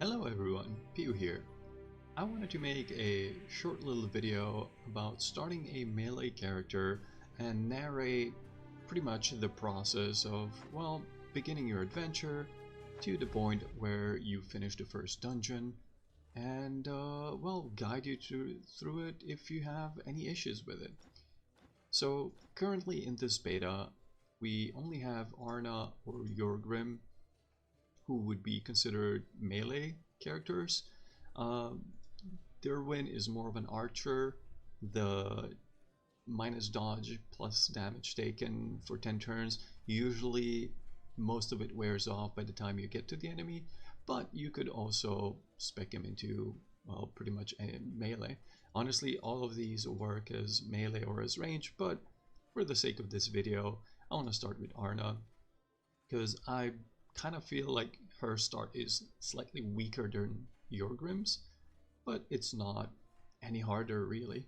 Hello everyone, Pew here. I wanted to make a short little video about starting a melee character and narrate pretty much the process of, well, beginning your adventure to the point where you finish the first dungeon and, well, guide you through it if you have any issues with it. So, currently in this beta, we only have Arna or Yorgrim, who would be considered melee characters. Um, Derwin is more of an archer. The minus dodge plus damage taken for 10 turns, usually most of it wears off by the time you get to the enemy, but you could also spec him into, well, pretty much a melee. Honestly, all of these work as melee or as range, but for the sake of this video, I want to start with Arna, because I kind of feel like her start is slightly weaker than Yorgrim's, but it's not any harder really.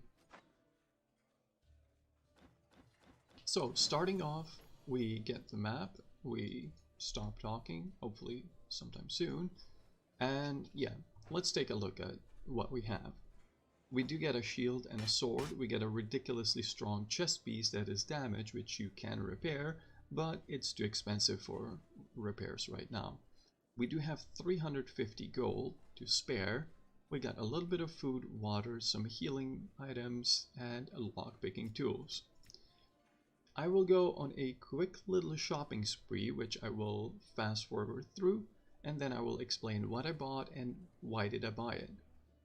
So starting off, we get the map, we stop talking, hopefully sometime soon, and yeah, let's take a look at what we have. We do get a shield and a sword. We get a ridiculously strong chest piece that is damage, which you can repair, but it's too expensive for repairs right now. We do have 350 gold to spare. We got a little bit of food, water, some healing items, and a lockpicking tools. I will go on a quick little shopping spree, which I will fast forward through, and then I will explain what I bought and why did I buy it.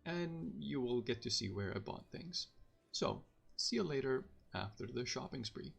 And you will get to see where I bought things. So, see you later after the shopping spree.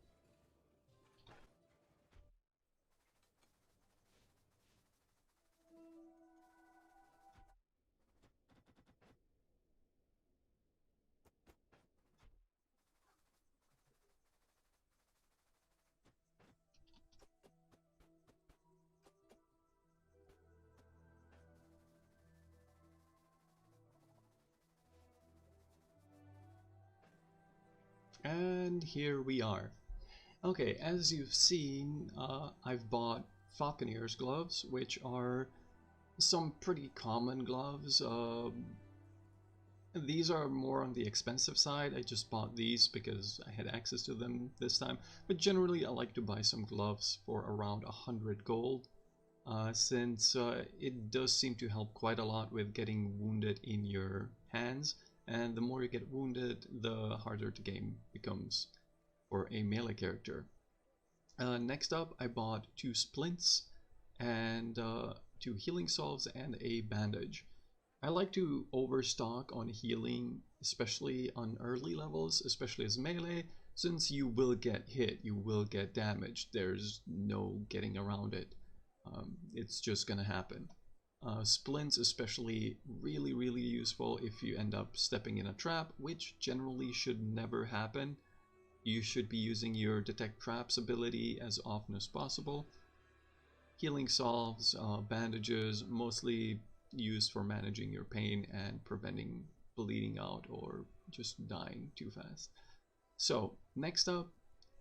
And here we are. Okay, as you've seen, I've bought Falconeer's gloves, which are some pretty common gloves. These are more on the expensive side. I just bought these because I had access to them this time. But generally, I like to buy some gloves for around 100 gold, since it does seem to help quite a lot with getting wounded in your hands. And the more you get wounded, the harder the game becomes for a melee character. Next up, I bought 2 splints and 2 healing salves and a bandage. I like to overstock on healing, especially on early levels, especially as melee, since you will get hit, you will get damaged. There's no getting around it. It's just gonna happen. Splints especially really useful if you end up stepping in a trap, which generally should never happen. You should be using your detect traps ability as often as possible. Healing salves, bandages, mostly used for managing your pain and preventing bleeding out or just dying too fast. So next up,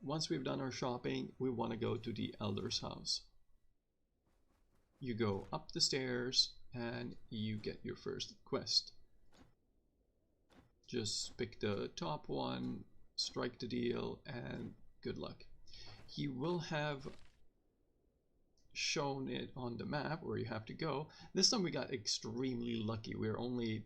once we've done our shopping, we want to go to the Elder's house. You go up the stairs and you get your first quest. Just pick the top one, strike the deal, and good luck. He will have shown it on the map where you have to go. This time we got extremely lucky. We're only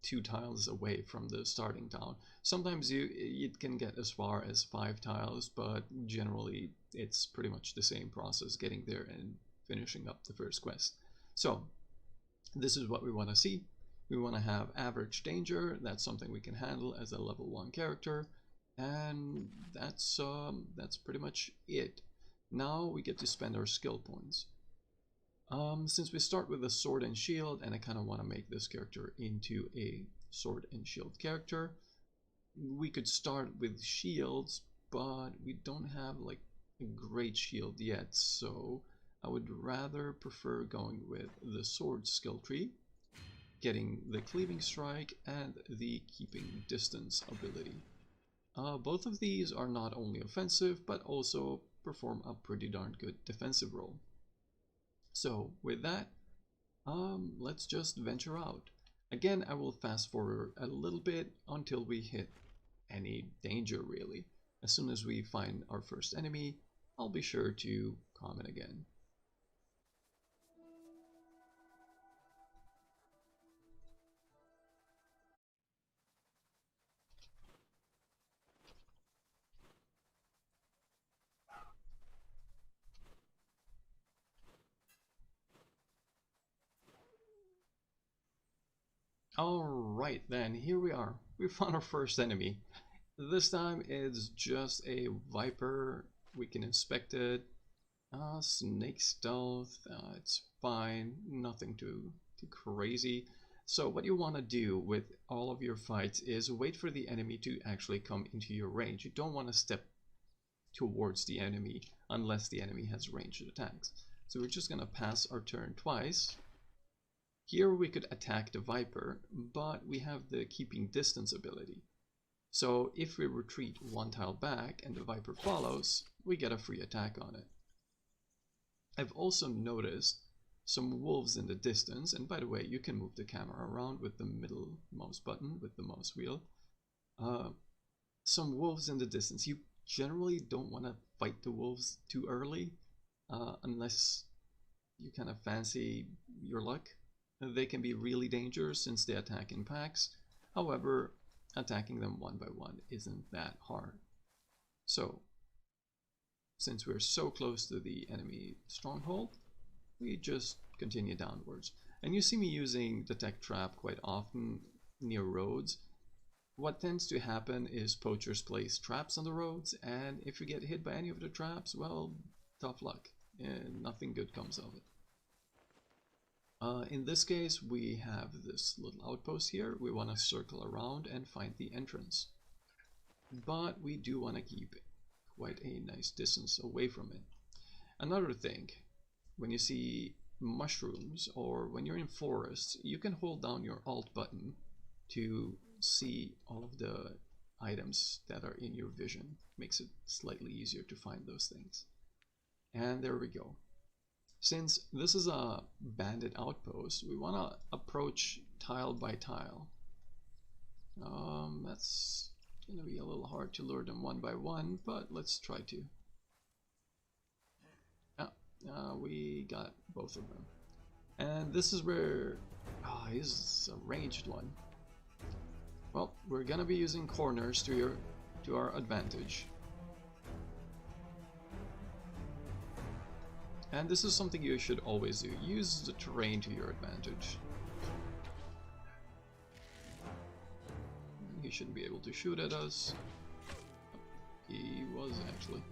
2 tiles away from the starting town. Sometimes it can get as far as 5 tiles, but generally it's pretty much the same process getting there and finishing up the first quest. So this is what we want to see. We want to have average danger. That's something we can handle as a level 1 character, and that's pretty much it. Now we get to spend our skill points. Since we start with a sword and shield, and I kind of want to make this character into a sword and shield character, we could start with shields, but we don't have like a great shield yet, so I would rather prefer going with the sword skill tree, getting the cleaving strike and the keeping distance ability. Both of these are not only offensive, but also perform a pretty darn good defensive role. So with that, let's just venture out. Again, I will fast forward a little bit until we hit any danger, really. As soon as we find our first enemy, I'll be sure to comment again. Alright then, here we are. We found our first enemy. This time it's just a viper. We can inspect it. Snake stealth, it's fine, nothing too crazy. So what you want to do with all of your fights is wait for the enemy to actually come into your range. You don't want to step towards the enemy unless the enemy has ranged attacks. So we're just going to pass our turn twice. Here we could attack the viper, but we have the keeping distance ability. So if we retreat one tile back and the viper follows, we get a free attack on it. I've also noticed some wolves in the distance, and by the way, you can move the camera around with the middle mouse button, with the mouse wheel. Some wolves in the distance. You generally don't want to fight the wolves too early, unless you kind of fancy your luck. They can be really dangerous since they attack in packs. However, attacking them one by one isn't that hard. So, since we're so close to the enemy stronghold, we just continue downwards. And you see me using detect trap quite often near roads. What tends to happen is poachers place traps on the roads, and if you get hit by any of the traps, well, tough luck, and nothing good comes of it. In this case, we have this little outpost here. We want to circle around and find the entrance. But we do want to keep quite a nice distance away from it. Another thing, when you see mushrooms or when you're in forests, you can hold down your Alt button to see all of the items that are in your vision. Makes it slightly easier to find those things. And there we go. Since this is a bandit outpost, we want to approach tile by tile. That's going to be a little hard to lure them one by one, but let's try to. We got both of them. And this is where... he's a ranged one. Well, we're going to be using corners to our advantage. And this is something you should always do. Use the terrain to your advantage. He shouldn't be able to shoot at us. He was actually.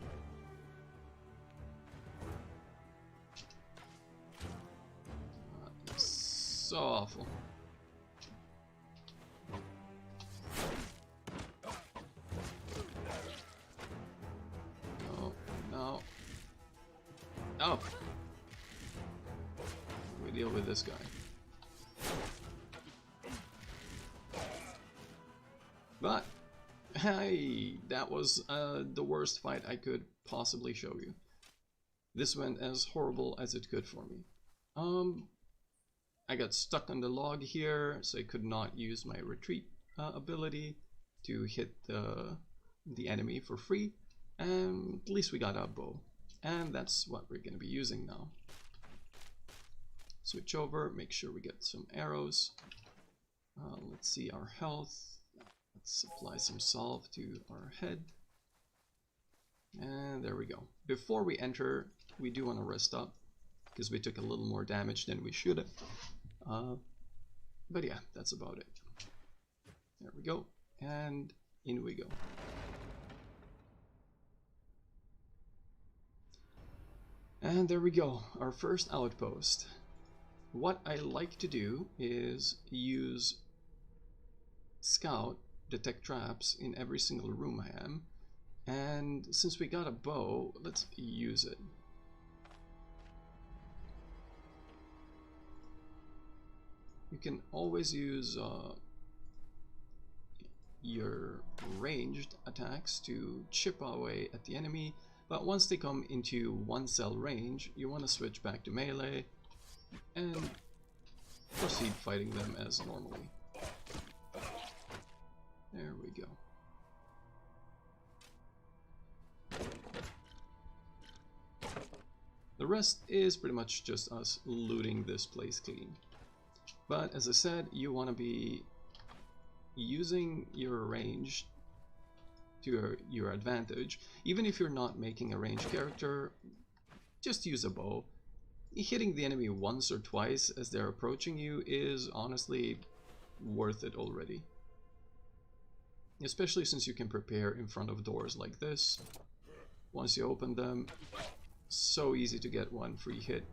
So awful. No. Oh! We deal with this guy. But, hey, that was the worst fight I could possibly show you. This went as horrible as it could for me. I got stuck on the log here, so I could not use my retreat ability to hit the enemy for free. And at least we got a bow. And that's what we're going to be using now. Switch over, make sure we get some arrows. Let's see our health. Let's apply some salve to our head. And there we go. Before we enter, we do want to rest up, because we took a little more damage than we should have. But yeah, that's about it. There we go. And in we go. And there we go, our first outpost. What I like to do is use scout, detect traps in every single room I am. And since we got a bow, let's use it. You can always use your ranged attacks to chip away at the enemy. But once they come into one cell range, you want to switch back to melee and proceed fighting them as normally. There we go. The rest is pretty much just us looting this place clean. But as I said, you want to be using your range to your advantage. Even if you're not making a ranged character, just use a bow. Hitting the enemy once or twice as they're approaching you is honestly worth it already. Especially since you can prepare in front of doors like this. Once you open them, so easy to get one free hit.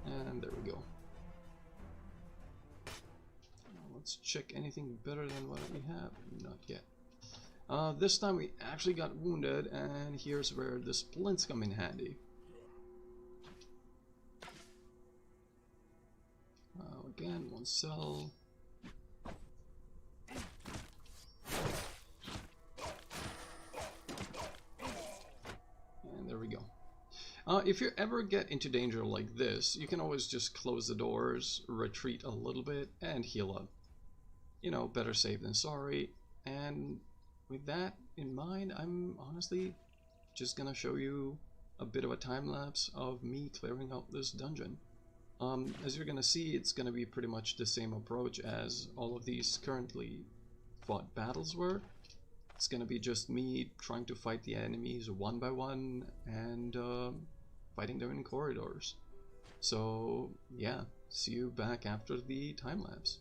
And there we go. Now let's check anything better than what we have. Not yet. This time we actually got wounded, and here's where the splints come in handy. Again, one cell. And there we go. If you ever get into danger like this, you can always just close the doors, retreat a little bit, and heal up. You know, better safe than sorry. And with that in mind, I'm honestly just gonna show you a bit of a time lapse of me clearing out this dungeon. As you're gonna see, it's gonna be pretty much the same approach as all of these currently fought battles were. It's gonna be just me trying to fight the enemies one by one and fighting them in corridors. So yeah, see you back after the time lapse.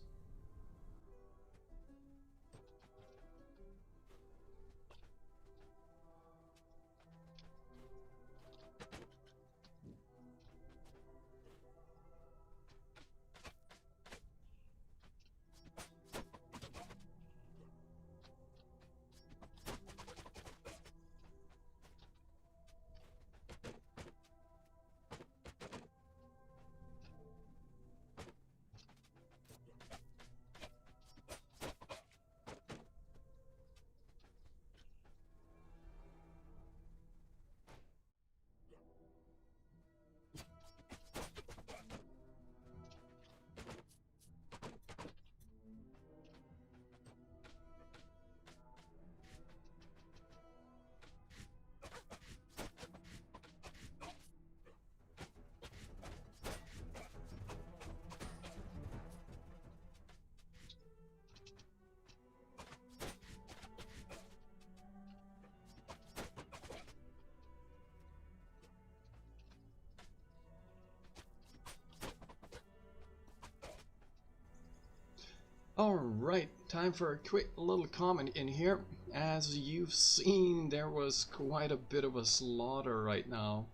Alright, time for a quick little comment in here. As you've seen, there was quite a bit of a slaughter right now.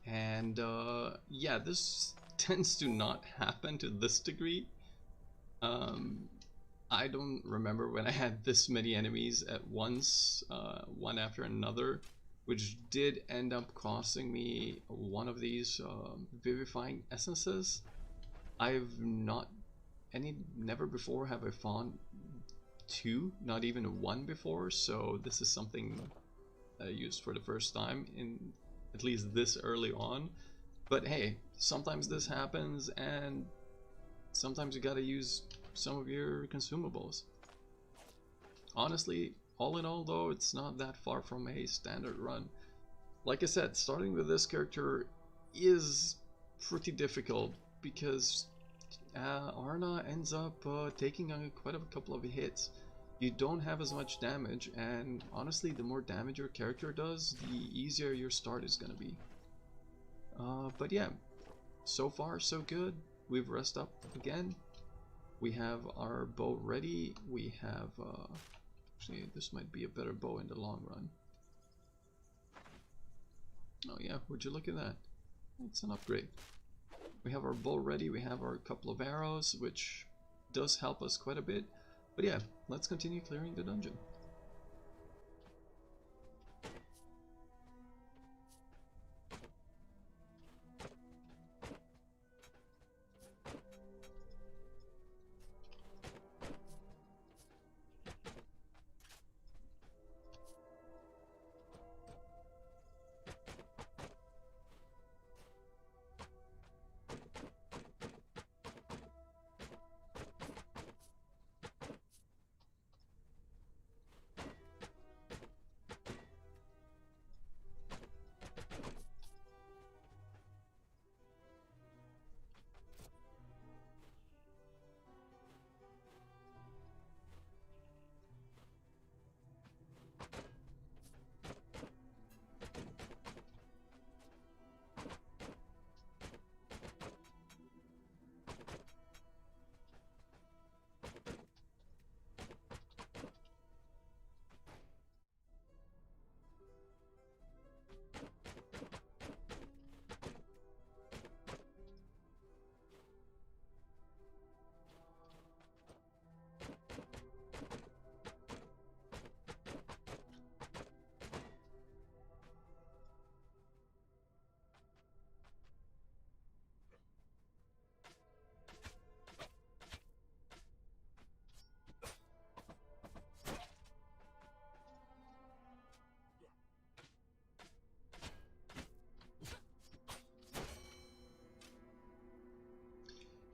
And yeah, this tends to not happen to this degree. I don't remember when I had this many enemies at once, one after another, which did end up costing me one of these vivifying essences. I've never before have I found two, not even one before, so this is something I used for the first time in at least this early on. But hey, sometimes this happens, and sometimes you gotta use some of your consumables. Honestly, all in all though, it's not that far from a standard run. Like I said, starting with this character is pretty difficult because Arna ends up taking quite a couple of hits. You don't have as much damage, and honestly, the more damage your character does, the easier your start is gonna be. But yeah, so far so good. We've rested up again. We have our bow ready. We have, actually, this might be a better bow in the long run. Oh yeah, would you look at that? It's an upgrade. We have our bow ready, we have our couple of arrows, which does help us quite a bit. But yeah, let's continue clearing the dungeon.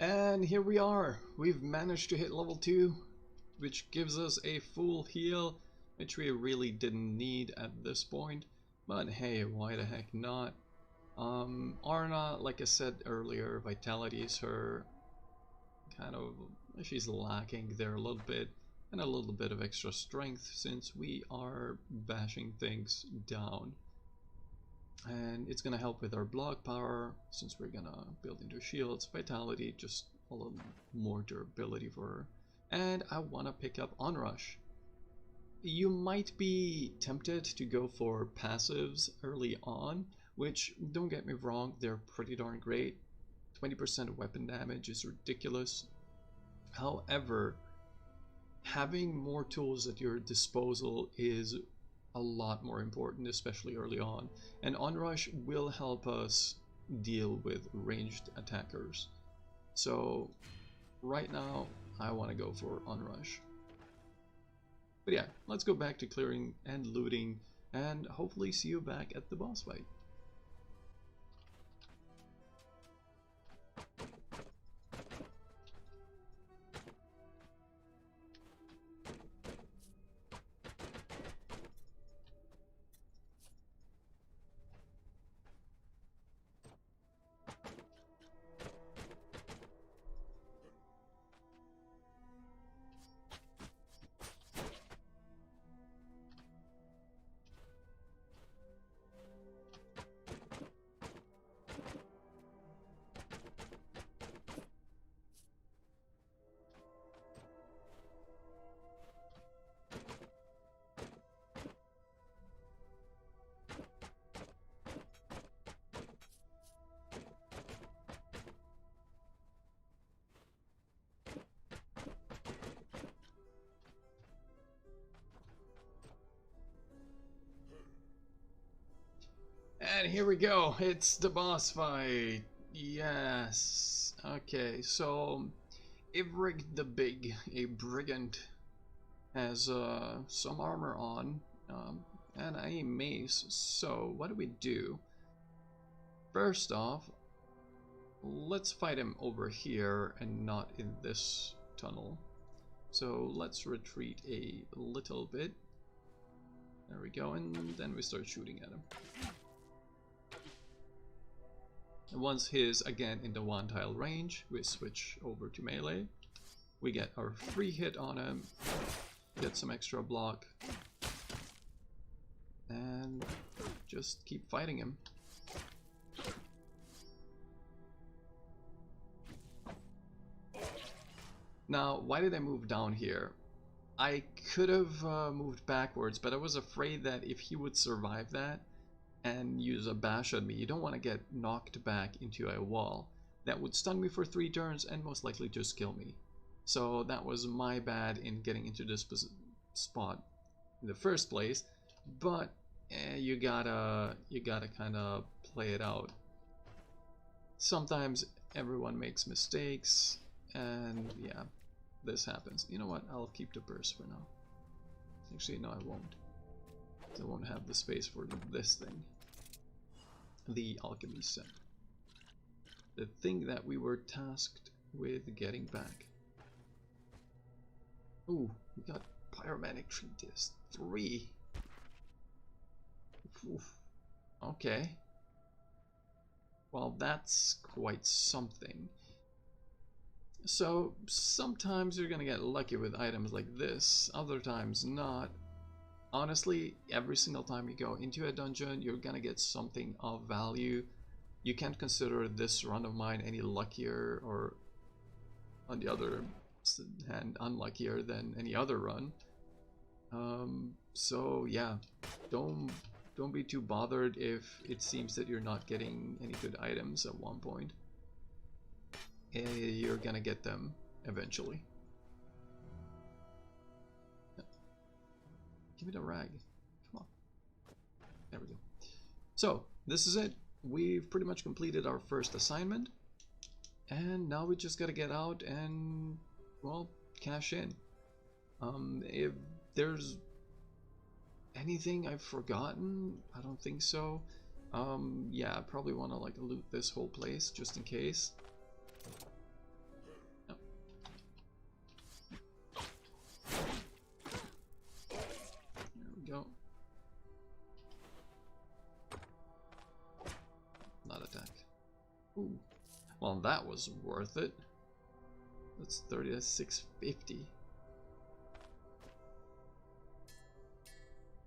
And here we are. We've managed to hit level 2, which gives us a full heal, which we really didn't need at this point. But hey, why the heck not? Arna, like I said earlier, Vitality is her kind of, she's lacking there a little bit, and a little bit of extra strength since we are bashing things down. And it's gonna help with our block power since we're gonna build into shields. Vitality, just a little more durability for her. And I wanna pick up Onrush. You might be tempted to go for passives early on, which, don't get me wrong, they're pretty darn great. 20% weapon damage is ridiculous. However, having more tools at your disposal is a lot more important, especially early on. And Onrush will help us deal with ranged attackers. So right now, I want to go for Onrush. But yeah, let's go back to clearing and looting, and hopefully see you back at the boss fight. And here we go, it's the boss fight. Yes. Okay, so Ivrig the Big, a brigand, has some armor on and a mace. So what do? First off, let's fight him over here and not in this tunnel. So let's retreat a little bit. There we go, and then we start shooting at him. And once he's again in the one tile range, we switch over to melee. We get our free hit on him, get some extra block, and just keep fighting him. Now, why did I move down here? I could have moved backwards, but I was afraid that if he would survive that and use a bash on me, you don't want to get knocked back into a wall. That would stun me for 3 turns and most likely just kill me. So that was my bad in getting into this spot in the first place, but you gotta kind of play it out. Sometimes everyone makes mistakes, and yeah, this happens. You know what, I'll keep the purse for now. Actually, no, I won't. I won't have the space for this thing. The alchemy set. The thing that we were tasked with getting back. Ooh, we got pyromantic treatise 3. Oof. Okay. Well, that's quite something. So sometimes you're gonna get lucky with items like this, other times not. Honestly, every single time you go into a dungeon, you're gonna get something of value. You can't consider this run of mine any luckier, or on the other hand, unluckier than any other run. So yeah, don't be too bothered if it seems that you're not getting any good items at one point. You're gonna get them eventually. Give me the rag. Come on. There we go. So, this is it. We've pretty much completed our first assignment. And now we just gotta get out and, well, cash in. If there's anything I've forgotten, I don't think so. Yeah, I probably want to like loot this whole place just in case. Well, that was worth it. That's 30, that's 650.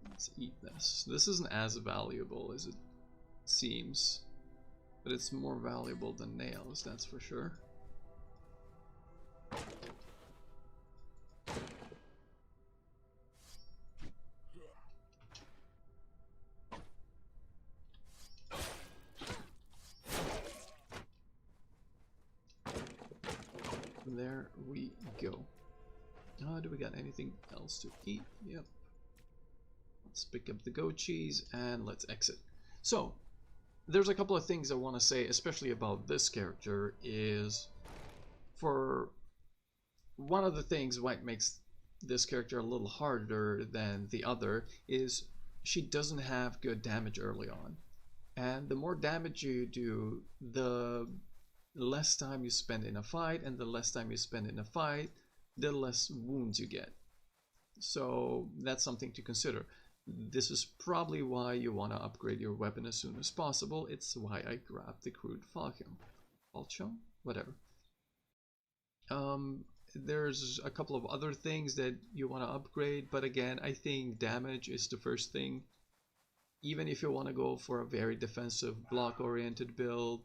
Let's eat this. This isn't as valuable as it seems, but it's more valuable than nails, that's for sure. There we go. Do we got anything else to eat? Yep. Let's pick up the goat cheese and let's exit. So, there's a couple of things I want to say, especially about this character, is for one of the things what makes this character a little harder than the other is she doesn't have good damage early on. And the more damage you do, the less time you spend in a fight, and the less time you spend in a fight, the less wounds you get. So that's something to consider. This is probably why you want to upgrade your weapon as soon as possible. It's why I grabbed the crude falchion. Falchion? Whatever. There's a couple of other things that you want to upgrade, but again, I think damage is the first thing. Even if you want to go for a very defensive block-oriented build,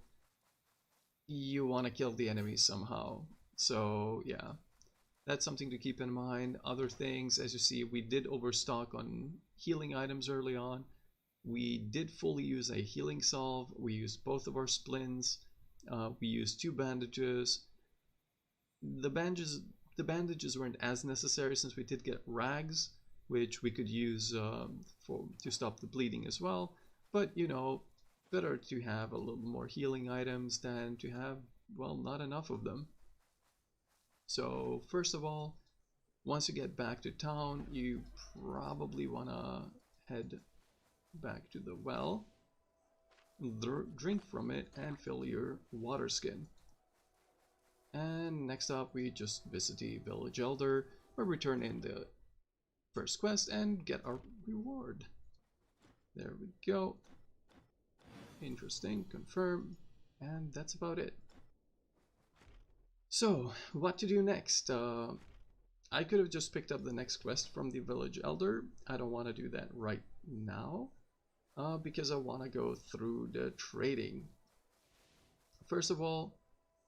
you want to kill the enemy somehow. So yeah, that's something to keep in mind. Other things, as you see, we did overstock on healing items early on. We did fully use a healing salve. We used both of our splints. We used 2 bandages. The bandages weren't as necessary since we did get rags, which we could use to stop the bleeding as well. But you know, better to have a little more healing items than to have, well, not enough of them. So first of all, once you get back to town, you probably want to head back to the well, drink from it, and fill your water skin. And next up, we just visit the village elder, where we turn in the first quest and get our reward. There we go. Interesting, confirm, and that's about it. So, what to do next? I could have just picked up the next quest from the village elder. I don't want to do that right now, because I want to go through the trading. First of all,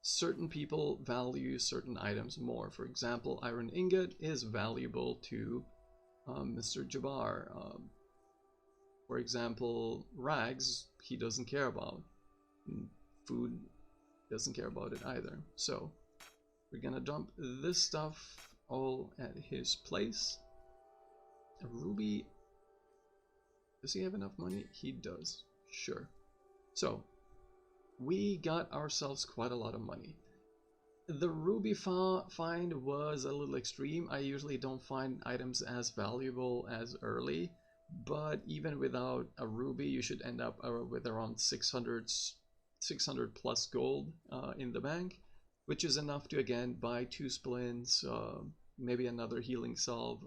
certain people value certain items more. For example, iron ingot is valuable to Mr. Jabbar. For example, rags, he doesn't care about. Food, doesn't care about it either. So, we're gonna dump this stuff all at his place. A ruby, does he have enough money? He does, sure. So, we got ourselves quite a lot of money. The ruby find was a little extreme. I usually don't find items as valuable as early, but even without a ruby, you should end up with around 600 plus gold in the bank, which is enough to again buy 2 splints, maybe another healing salve,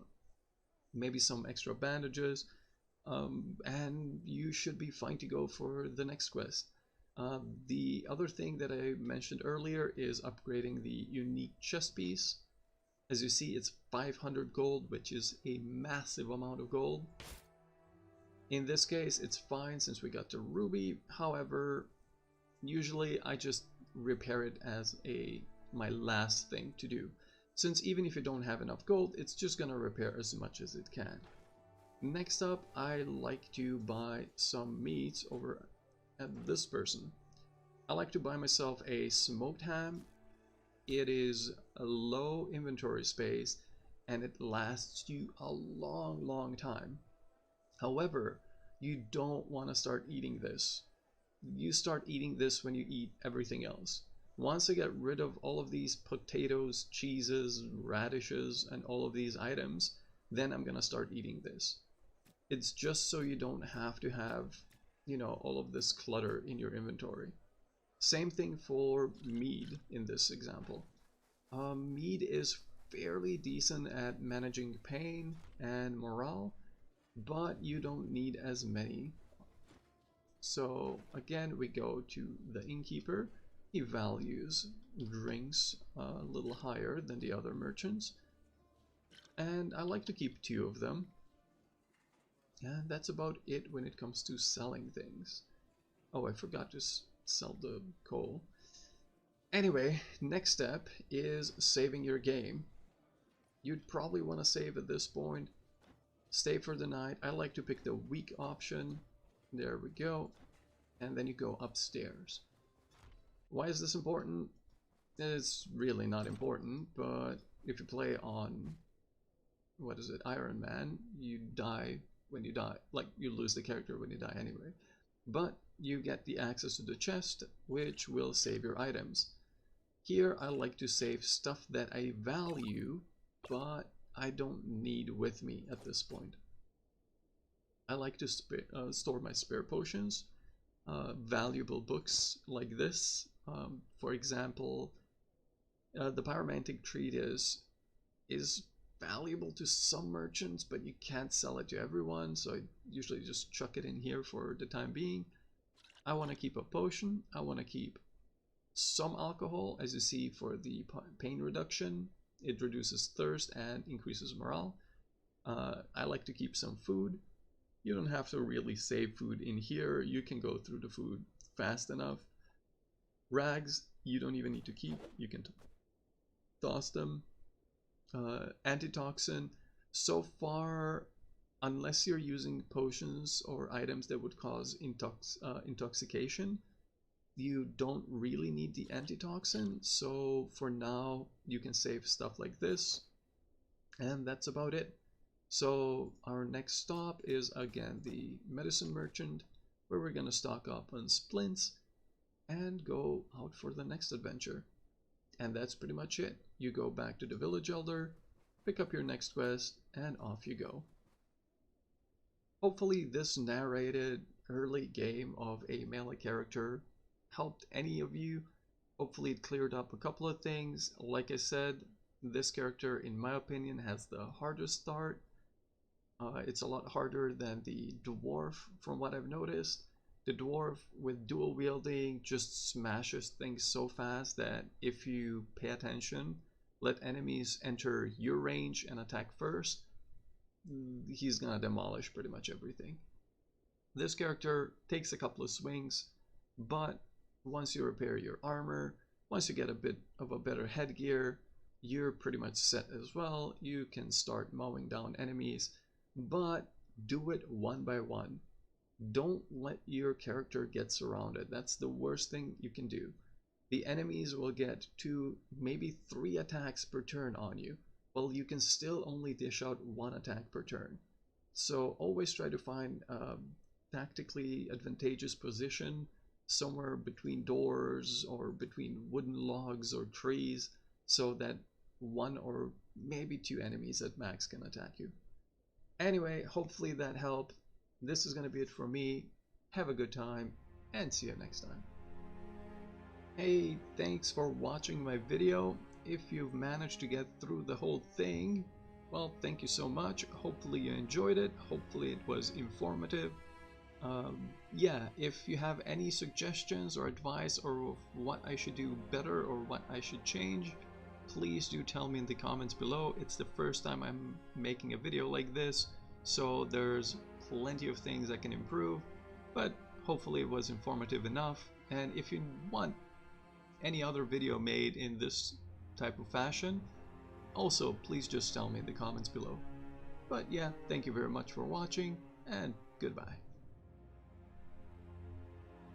maybe some extra bandages, and you should be fine to go for the next quest. The other thing that I mentioned earlier is upgrading the unique chest piece. As you see, it's 500 gold, which is a massive amount of gold. In this case, it's fine since we got the ruby. However, usually I just repair it as my last thing to do, since even if you don't have enough gold, it's just gonna repair as much as it can. Next up, I like to buy some meats over at this person. I like to buy myself a smoked ham. It is a low inventory space and it lasts you a long time. However, you don't want to start eating this. You start eating this when you eat everything else. Once I get rid of all of these potatoes, cheeses, radishes, and all of these items, then I'm gonna start eating this. It's just so you don't have to have, you know, all of this clutter in your inventory. Same thing for mead in this example. Mead is fairly decent at managing pain and morale, but you don't need as many. So again, we go to the innkeeper. he values drinks a little higher than the other merchants, and I like to keep 2 of them. And that's about it when it comes to selling things. Oh, I forgot to sell the coal. Anyway, next step is saving your game. You'd probably want to save at this point. Stay for the night. I like to pick the weak option. There we go. And then you go upstairs. Why is this important? It's really not important, but if you play on, what is it, Iron Man, you die when you die. Like, you lose the character when you die anyway. But you get the access to the chest, which will save your items. Here I like to save stuff that I value, but I don't need with me at this point. I like to store my spare potions, valuable books like this. For example, the Pyromantic Treatise is valuable to some merchants, but you can't sell it to everyone, so I usually just chuck it in here for the time being. I want to keep a potion. I want to keep some alcohol, as you see, for the pain reduction. It reduces thirst and increases morale. I like to keep some food. You don't have to really save food in here. You can go through the food fast enough. Rags, you don't even need to keep. You can toss them. Antitoxin. So far, unless you're using potions or items that would cause intoxication, you don't really need the antitoxin. So for now, you can save stuff like this. And that's about it. So our next stop is again the medicine merchant, where we're gonna stock up on splints and go out for the next adventure. And that's pretty much it. You go back to the village elder, pick up your next quest, and off you go. Hopefully this narrated early game of a melee character helped any of you. Hopefully it cleared up a couple of things. Like I said, this character, in my opinion, has the hardest start. It's a lot harder than the dwarf from what I've noticed. The dwarf with dual wielding just smashes things so fast that if you pay attention, let enemies enter your range and attack first, he's gonna demolish pretty much everything. This character takes a couple of swings, but once you repair your armor, once you get a bit of a better headgear, you're pretty much set as well. You can start mowing down enemies, but do it one by one. Don't let your character get surrounded. That's the worst thing you can do. The enemies will get 2, maybe 3 attacks per turn on you. Well, you can still only dish out 1 attack per turn. So always try to find a tactically advantageous position somewhere between doors or between wooden logs or trees, so that 1 or maybe 2 enemies at max can attack you. Anyway, hopefully that helped. This is going to be it for me. Have a good time, and see you next time. Hey, thanks for watching my video. If you've managed to get through the whole thing, well, thank you so much. Hopefully you enjoyed it. Hopefully it was informative. Yeah, if you have any suggestions or advice or what I should do better or what I should change, please do tell me in the comments below. It's the first time I'm making a video like this, so there's plenty of things I can improve, but hopefully it was informative enough. And if you want any other video made in this type of fashion, also please just tell me in the comments below. But yeah, thank you very much for watching, and goodbye.